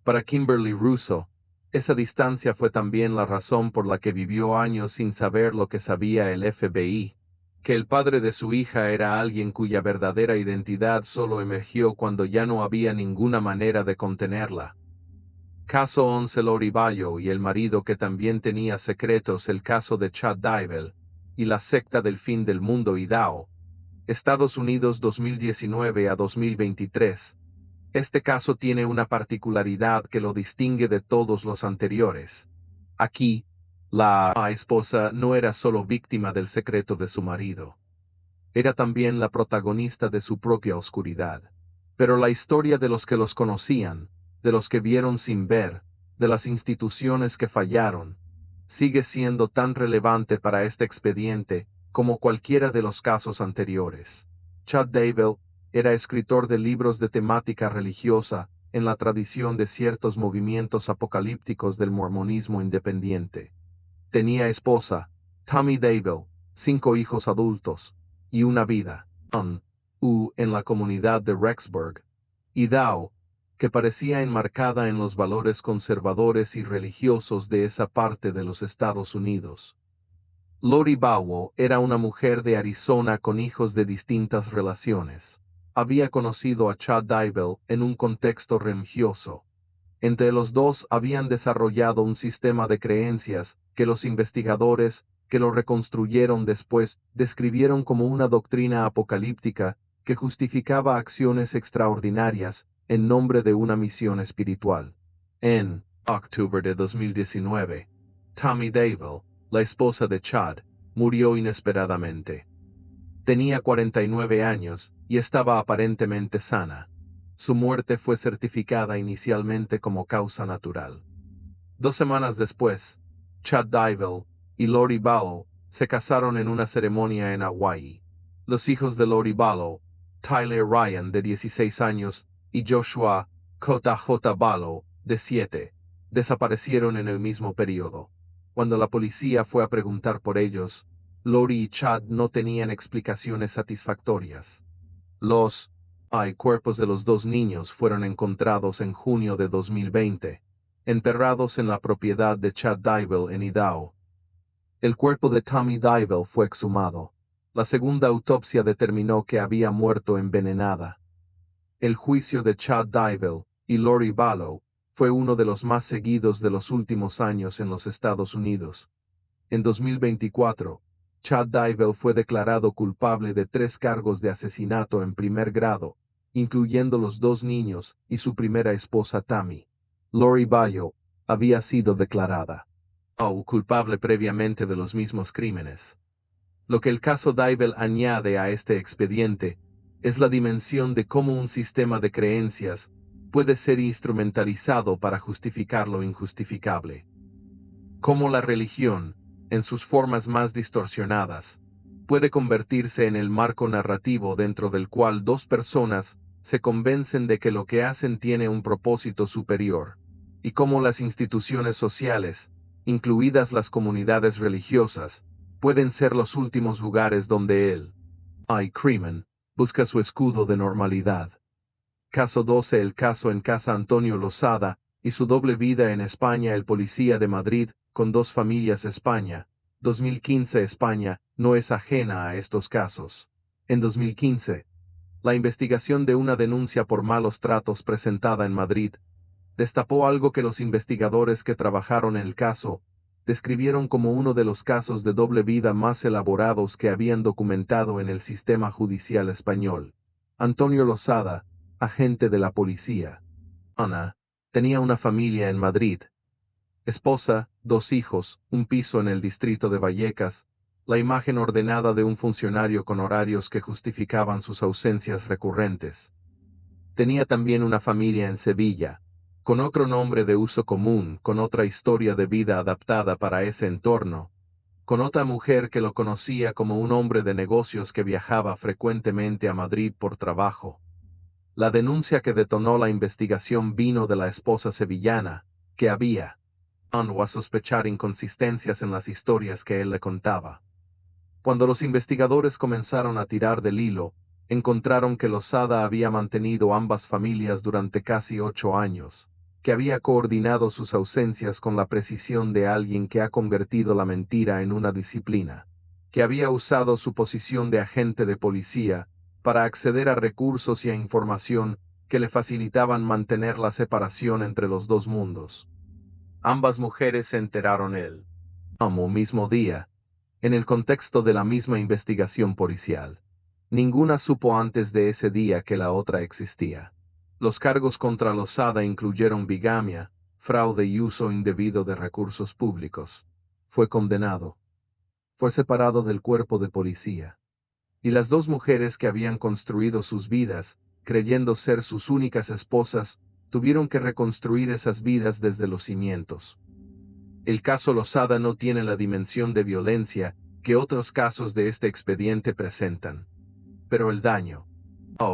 Para Kimberly Russo, esa distancia fue también la razón por la que vivió años sin saber lo que sabía el FBI, que el padre de su hija era alguien cuya verdadera identidad solo emergió cuando ya no había ninguna manera de contenerla. Caso 11 Lori Vallow y el marido que también tenía secretos, el caso de Chad Daybell y la secta del fin del mundo Idaho, Estados Unidos 2019 a 2023. Este caso tiene una particularidad que lo distingue de todos los anteriores. Aquí, la esposa no era solo víctima del secreto de su marido. Era también la protagonista de su propia oscuridad. Pero la historia de los que los conocían, de los que vieron sin ver, de las instituciones que fallaron, sigue siendo tan relevante para este expediente como cualquiera de los casos anteriores. Chad Daybell era escritor de libros de temática religiosa en la tradición de ciertos movimientos apocalípticos del mormonismo independiente. Tenía esposa, Tammy Daybell, 5 hijos adultos, y una vida, en la comunidad de Rexburg, Idaho, que parecía enmarcada en los valores conservadores y religiosos de esa parte de los Estados Unidos. Lori Vallow era una mujer de Arizona con hijos de distintas relaciones. Había conocido a Chad Daybell en un contexto religioso. Entre los dos habían desarrollado un sistema de creencias que los investigadores, que lo reconstruyeron después, describieron como una doctrina apocalíptica que justificaba acciones extraordinarias en nombre de una misión espiritual. En octubre de 2019, Tammy Daybell, la esposa de Chad, murió inesperadamente. Tenía 49 años y estaba aparentemente sana. Su muerte fue certificada inicialmente como causa natural. 2 semanas después, Chad Daybell y Lori Vallow se casaron en una ceremonia en Hawái. Los hijos de Lori Vallow, Tyler Ryan de 16 años y Joshua J.J. Vallow de 7, desaparecieron en el mismo periodo. Cuando la policía fue a preguntar por ellos, Lori y Chad no tenían explicaciones satisfactorias. Los cuerpos de los 2 niños fueron encontrados en junio de 2020, enterrados en la propiedad de Chad Daybell en Idaho. El cuerpo de Tammy Daybell fue exhumado. La segunda autopsia determinó que había muerto envenenada. El juicio de Chad Daybell y Lori Vallow fue uno de los más seguidos de los últimos años en los Estados Unidos. En 2024, Chad Daybell fue declarado culpable de 3 cargos de asesinato en primer grado, incluyendo los 2 niños y su primera esposa Tammy. Lori Vallow había sido declarada culpable previamente de los mismos crímenes. Lo que el caso Daybell añade a este expediente es la dimensión de cómo un sistema de creencias puede ser instrumentalizado para justificar lo injustificable. Cómo la religión, en sus formas más distorsionadas, puede convertirse en el marco narrativo dentro del cual 2 personas se convencen de que lo que hacen tiene un propósito superior, y cómo las instituciones sociales, incluidas las comunidades religiosas, pueden ser los últimos lugares donde el crimen busca su escudo de normalidad. Caso 12 El caso en Casa Antonio Losada y su doble vida en España. El policía de Madrid, con 2 familias España, 2015 España, no es ajena a estos casos. En 2015, la investigación de una denuncia por malos tratos presentada en Madrid destapó algo que los investigadores que trabajaron en el caso describieron como uno de los casos de doble vida más elaborados que habían documentado en el sistema judicial español. Antonio Losada, agente de la policía. Ana tenía una familia en Madrid. Esposa, 2 hijos, un piso en el distrito de Vallecas, la imagen ordenada de un funcionario con horarios que justificaban sus ausencias recurrentes. Tenía también una familia en Sevilla, con otro nombre de uso común, con otra historia de vida adaptada para ese entorno, con otra mujer que lo conocía como un hombre de negocios que viajaba frecuentemente a Madrid por trabajo. La denuncia que detonó la investigación vino de la esposa sevillana, que había o a sospechar inconsistencias en las historias que él le contaba. Cuando los investigadores comenzaron a tirar del hilo, encontraron que Losada había mantenido ambas familias durante casi 8 años, que había coordinado sus ausencias con la precisión de alguien que ha convertido la mentira en una disciplina, que había usado su posición de agente de policía para acceder a recursos y a información que le facilitaban mantener la separación entre los dos mundos. Ambas mujeres se enteraron el mismo día, en el contexto de la misma investigación policial. Ninguna supo antes de ese día que la otra existía. Los cargos contra Losada incluyeron bigamia, fraude y uso indebido de recursos públicos. Fue condenado. Fue separado del cuerpo de policía. Y las dos mujeres que habían construido sus vidas, creyendo ser sus únicas esposas, tuvieron que reconstruir esas vidas desde los cimientos. El caso Losada no tiene la dimensión de violencia que otros casos de este expediente presentan. Pero el daño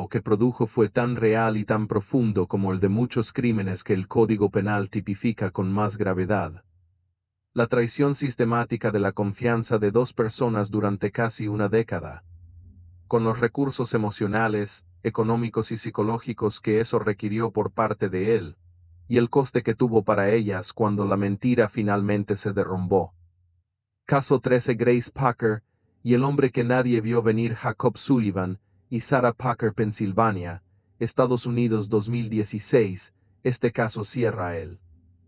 que produjo fue tan real y tan profundo como el de muchos crímenes que el Código Penal tipifica con más gravedad. La traición sistemática de la confianza de dos personas durante casi una década, con los recursos emocionales, económicos y psicológicos que eso requirió por parte de él, y el coste que tuvo para ellas cuando la mentira finalmente se derrumbó. Caso 13 Grace Packer y el hombre que nadie vio venir Jacob Sullivan y Sarah Packer Pensilvania, Estados Unidos 2016, este caso cierra el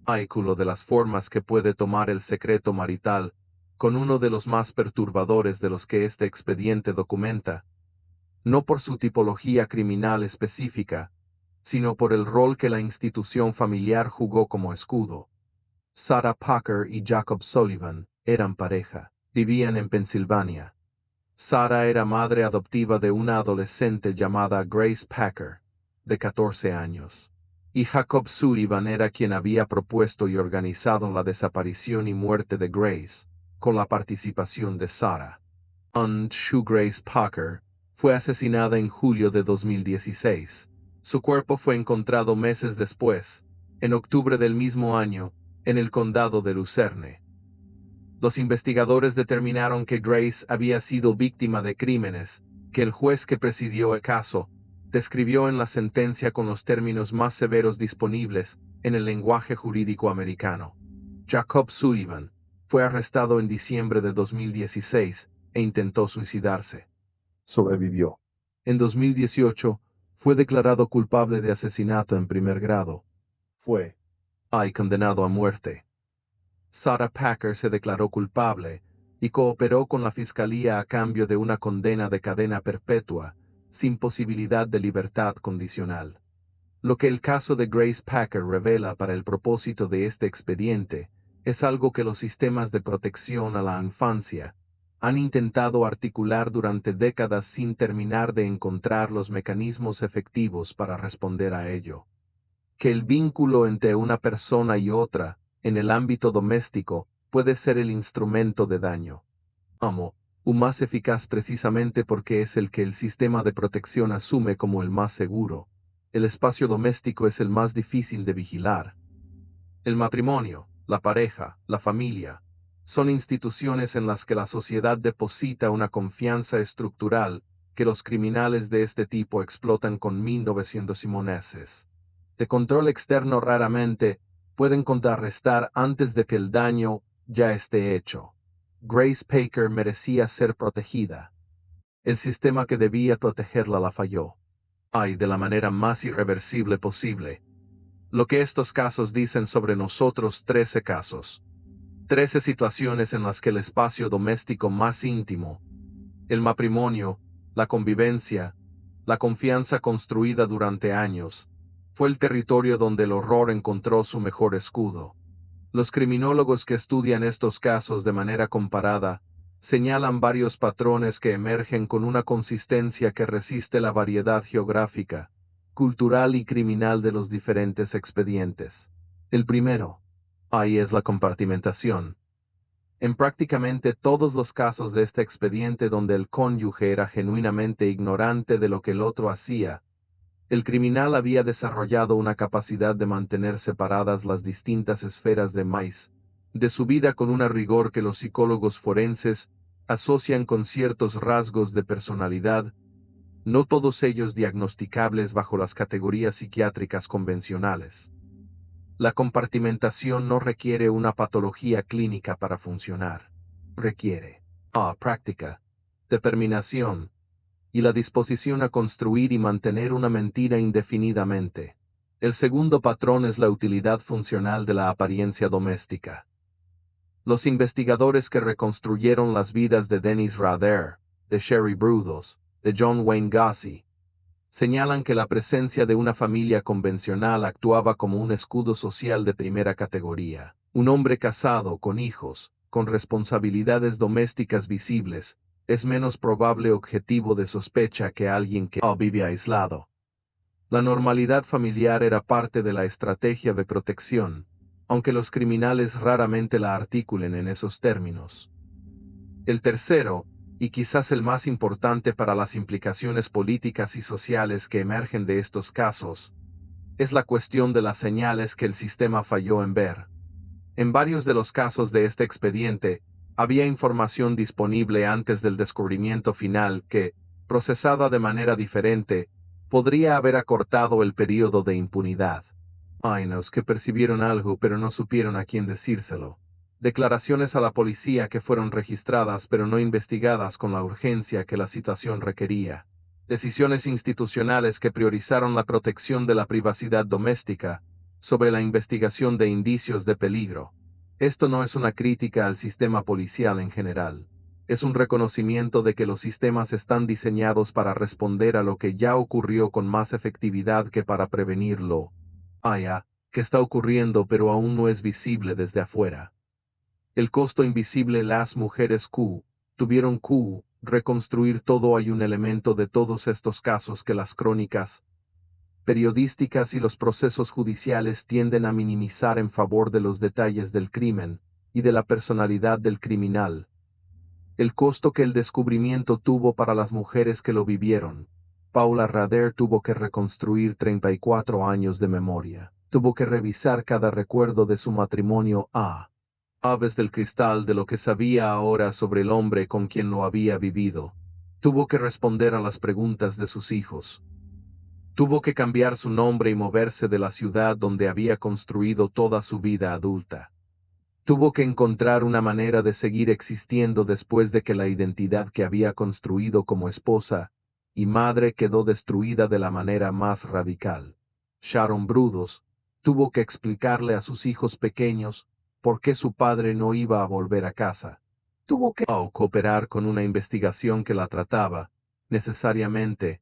círculo de las formas que puede tomar el secreto marital, con uno de los más perturbadores de los que este expediente documenta, no por su tipología criminal específica, sino por el rol que la institución familiar jugó como escudo. Sarah Packer y Jacob Sullivan eran pareja, vivían en Pensilvania. Sarah era madre adoptiva de una adolescente llamada Grace Packer, de 14 años. Y Jacob Sullivan era quien había propuesto y organizado la desaparición y muerte de Grace, con la participación de Sarah. Grace Packer fue asesinada en julio de 2016. Su cuerpo fue encontrado meses después, en octubre del mismo año, en el condado de Lucerne. Los investigadores determinaron que Grace había sido víctima de crímenes, que el juez que presidió el caso describió en la sentencia con los términos más severos disponibles en el lenguaje jurídico americano. Jacob Sullivan fue arrestado en diciembre de 2016 e intentó suicidarse. Sobrevivió. En 2018, fue declarado culpable de asesinato en primer grado. Fue condenado a muerte. Sarah Packer se declaró culpable y cooperó con la fiscalía a cambio de una condena de cadena perpetua, sin posibilidad de libertad condicional. Lo que el caso de Grace Packer revela para el propósito de este expediente es algo que los sistemas de protección a la infancia han intentado articular durante décadas sin terminar de encontrar los mecanismos efectivos para responder a ello. Que el vínculo entre una persona y otra, en el ámbito doméstico, puede ser el instrumento de daño más eficaz precisamente porque es el que el sistema de protección asume como el más seguro. El espacio doméstico es el más difícil de vigilar. El matrimonio, la pareja, la familia, son instituciones en las que la sociedad deposita una confianza estructural que los criminales de este tipo explotan con 1900 simoneses. De control externo raramente pueden contrarrestar antes de que el daño ya esté hecho. Grace Packer merecía ser protegida. El sistema que debía protegerla la falló. De la manera más irreversible posible. Lo que estos casos dicen sobre nosotros: 13 casos. 13 situaciones en las que el espacio doméstico más íntimo, el matrimonio, la convivencia, la confianza construida durante años, fue el territorio donde el horror encontró su mejor escudo. Los criminólogos que estudian estos casos de manera comparada señalan varios patrones que emergen con una consistencia que resiste la variedad geográfica, cultural y criminal de los diferentes expedientes. El primero, ahí es la compartimentación. En prácticamente todos los casos de este expediente donde el cónyuge era genuinamente ignorante de lo que el otro hacía, el criminal había desarrollado una capacidad de mantener separadas las distintas esferas de su vida con una rigor que los psicólogos forenses asocian con ciertos rasgos de personalidad, no todos ellos diagnosticables bajo las categorías psiquiátricas convencionales. La compartimentación no requiere una patología clínica para funcionar. Requiere práctica, determinación, y la disposición a construir y mantener una mentira indefinidamente. El segundo patrón es la utilidad funcional de la apariencia doméstica. Los investigadores que reconstruyeron las vidas de Dennis Rader, de Sherry Brudos, de John Wayne Gacy, señalan que la presencia de una familia convencional actuaba como un escudo social de primera categoría. Un hombre casado, con hijos, con responsabilidades domésticas visibles, es menos probable objetivo de sospecha que alguien que vive aislado. La normalidad familiar era parte de la estrategia de protección, aunque los criminales raramente la articulen en esos términos. El tercero, y quizás el más importante para las implicaciones políticas y sociales que emergen de estos casos, es la cuestión de las señales que el sistema falló en ver. En varios de los casos de este expediente, había información disponible antes del descubrimiento final que, procesada de manera diferente, podría haber acortado el período de impunidad. Los que percibieron algo pero no supieron a quién decírselo. Declaraciones a la policía que fueron registradas pero no investigadas con la urgencia que la situación requería. Decisiones institucionales que priorizaron la protección de la privacidad doméstica sobre la investigación de indicios de peligro. Esto no es una crítica al sistema policial en general. Es un reconocimiento de que los sistemas están diseñados para responder a lo que ya ocurrió con más efectividad que para prevenirlo. Que está ocurriendo pero aún no es visible desde afuera. El costo invisible. Las mujeres tuvieron reconstruir todo. Hay un elemento de todos estos casos que las crónicas periodísticas y los procesos judiciales tienden a minimizar en favor de los detalles del crimen y de la personalidad del criminal. El costo que el descubrimiento tuvo para las mujeres que lo vivieron. Paula Rader tuvo que reconstruir 34 años de memoria. Tuvo que revisar cada recuerdo de su matrimonio aves del cristal de lo que sabía ahora sobre el hombre con quien lo había vivido. Tuvo que responder a las preguntas de sus hijos. Tuvo que cambiar su nombre y moverse de la ciudad donde había construido toda su vida adulta. Tuvo que encontrar una manera de seguir existiendo después de que la identidad que había construido como esposa y madre quedó destruida de la manera más radical. Sharon Brudos tuvo que explicarle a sus hijos pequeños por qué su padre no iba a volver a casa. Tuvo que cooperar con una investigación que la trataba, necesariamente,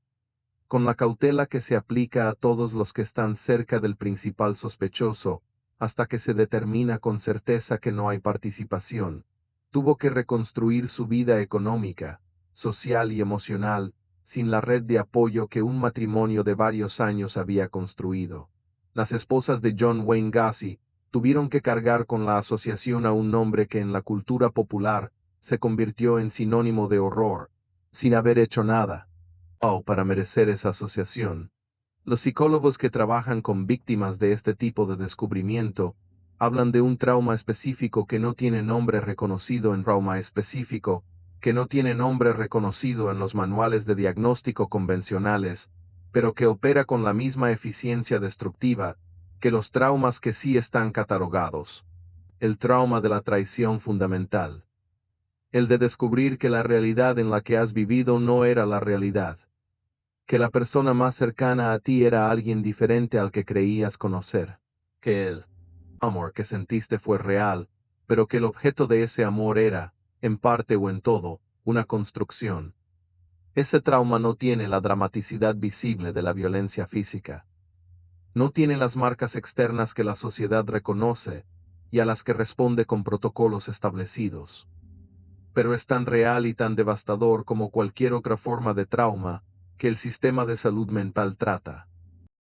con la cautela que se aplica a todos los que están cerca del principal sospechoso, hasta que se determina con certeza que no hay participación. Tuvo que reconstruir su vida económica, social y emocional, sin la red de apoyo que un matrimonio de varios años había construido. Las esposas de John Wayne Gacy tuvieron que cargar con la asociación a un nombre que en la cultura popular se convirtió en sinónimo de horror, sin haber hecho nada para merecer esa asociación. Los psicólogos que trabajan con víctimas de este tipo de descubrimiento hablan de un trauma específico que no tiene nombre reconocido en los manuales de diagnóstico convencionales, pero que opera con la misma eficiencia destructiva que los traumas que sí están catalogados. El trauma de la traición fundamental. El de descubrir que la realidad en la que has vivido no era la realidad. Que la persona más cercana a ti era alguien diferente al que creías conocer. Que el amor que sentiste fue real, pero que el objeto de ese amor era, en parte o en todo, una construcción. Ese trauma no tiene la dramaticidad visible de la violencia física. No tiene las marcas externas que la sociedad reconoce y a las que responde con protocolos establecidos. Pero es tan real y tan devastador como cualquier otra forma de trauma que el sistema de salud mental trata.